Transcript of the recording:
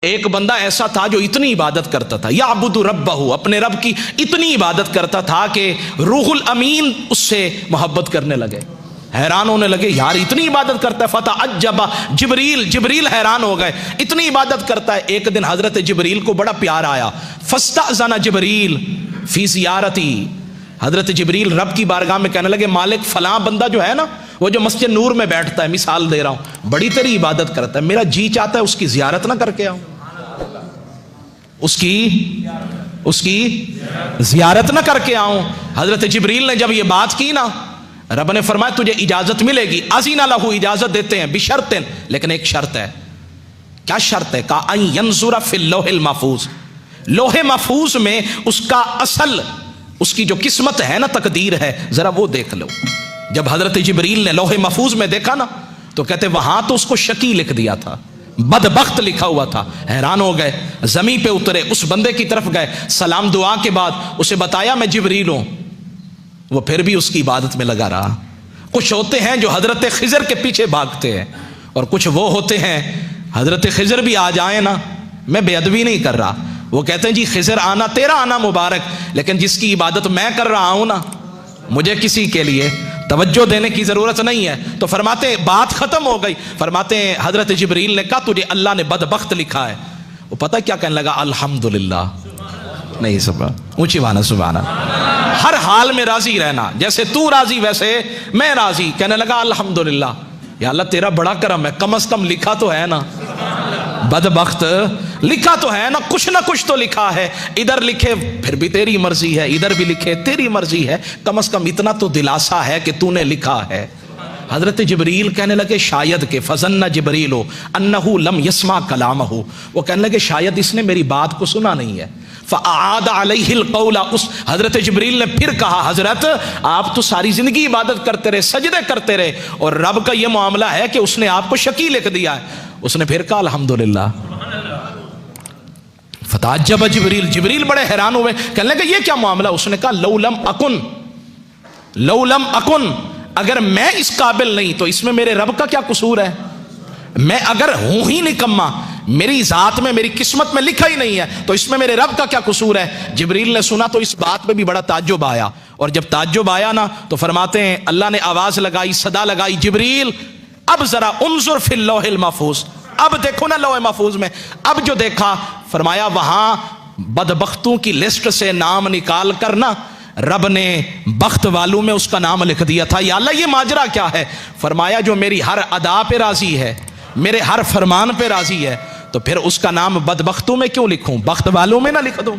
ایک بندہ ایسا تھا جو اتنی عبادت کرتا تھا، یعبد ربہ، اپنے رب کی اتنی عبادت کرتا تھا کہ روح الامین اس سے محبت کرنے لگے، حیران ہونے لگے، یار اتنی عبادت کرتا ہے۔ فتعجب جبریل حیران ہو گئے، اتنی عبادت کرتا ہے۔ ایک دن حضرت جبریل کو بڑا پیار آیا، فاستأذن جبریل فی زیارتی، حضرت جبریل رب کی بارگاہ میں کہنے لگے، مالک فلاں بندہ جو ہے نا، وہ جو مسجد نور میں بیٹھتا ہے، مثال دے رہا ہوں، بڑی تیری عبادت کرتا ہے، میرا جی چاہتا ہے اس کی زیارت نہ کر کے آؤں، اس کی زیارت نہ کر کے آؤں۔ حضرت جبریل نے جب یہ بات کی نا، رب نے فرمایا تجھے اجازت ملے گی، اذن لہ، اجازت دیتے ہیں، بشرط، لیکن ایک شرط ہے۔ کیا شرط ہے؟ کہا ان ینظر فی اللوح المحفوظ، لوح محفوظ میں اس کا اصل، اس کی جو قسمت ہے نا، تقدیر ہے، ذرا وہ دیکھ لو۔ جب حضرت جبریل نے لوح محفوظ میں دیکھا نا، تو کہتے وہاں تو اس کو شقی لکھ دیا تھا، بدبخت لکھا ہوا تھا۔ حیران ہو گئے، زمین پہ اترے، اس بندے کی طرف گئے، سلام دعا کے بعد اسے بتایا میں جبریل ہوں۔ وہ پھر بھی اس کی عبادت میں لگا رہا۔ کچھ ہوتے ہیں جو حضرت خضر کے پیچھے بھاگتے ہیں، اور کچھ وہ ہوتے ہیں حضرت خضر بھی آ جائیں نا، میں بے ادبی نہیں کر رہا، وہ کہتے ہیں جی خضر آنا تیرا آنا مبارک، لیکن جس کی عبادت میں کر رہا ہوں نا، مجھے کسی کے لیے توجہ دینے کی ضرورت نہیں ہے۔ تو فرماتے ہیں بات ختم ہو گئی، فرماتے ہیں حضرت جبریل نے کہا تجھے اللہ نے بدبخت لکھا ہے۔ وہ پتہ کیا کہنے لگا؟ الحمدللہ، نہیں سبحان، اونچی وانا سبحان اللہ، ہر حال میں راضی رہنا، جیسے تو راضی ویسے میں راضی۔ کہنے لگا الحمدللہ، یا اللہ تیرا بڑا کرم ہے، کم از کم لکھا تو ہے نا، بدبخت لکھا تو ہے نا، کچھ نہ کچھ تو لکھا ہے، ادھر لکھے پھر بھی تیری مرضی ہے، ادھر بھی لکھے تیری مرضی ہے، کم از کم اتنا تو دلاسا ہے کہ تو نے لکھا ہے۔ حضرت جبریل کہنے لگے شاید کہ فظن جبریل انہ لم یسمع کلامہ، وہ کہنے لگے شاید اس نے میری بات کو سنا نہیں ہے۔ فاعاد علیہ القول، اس حضرت جبریل نے پھر کہا حضرت آپ تو ساری زندگی عبادت کرتے رہے، سجدے کرتے رہے، اور رب کا یہ معاملہ ہے کہ اس نے آپ کو شقی لکھ دیا ہے۔ اس نے پھر کہا الحمدللہ۔ فتعجب جبریل بڑے حیران ہوئے، کہنے لگے یہ کیا معاملہ؟ اس نے کہا لو لم اکن، اگر میں اس قابل نہیں تو اس میں میرے رب کا کیا قصور ہے؟ میں اگر ہوں ہی نکما، میری ذات میں میری قسمت میں لکھا ہی نہیں ہے، تو اس میں میرے رب کا کیا قصور ہے؟ جبریل نے سنا تو اس بات پہ بھی بڑا تعجب آیا، اور جب تعجب آیا نا تو فرماتے ہیں اللہ نے آواز لگائی، صدا لگائی، جبریل اب ذرا انظر فی اللوح المحفوظ، اب دیکھو نا لوح محفوظ میں۔ اب جو دیکھا، فرمایا وہاں بدبختوں کی لسٹ سے نام نکال کر نا رب نے بخت والوں میں اس کا نام لکھ دیا تھا۔ یا اللہ یہ ماجرا کیا ہے؟ فرمایا جو میری ہر ادا پہ راضی ہے، میرے ہر فرمان پہ راضی ہے، تو پھر اس کا نام بدبختوں میں کیوں لکھوں، بخت والوں میں نہ لکھ دوں؟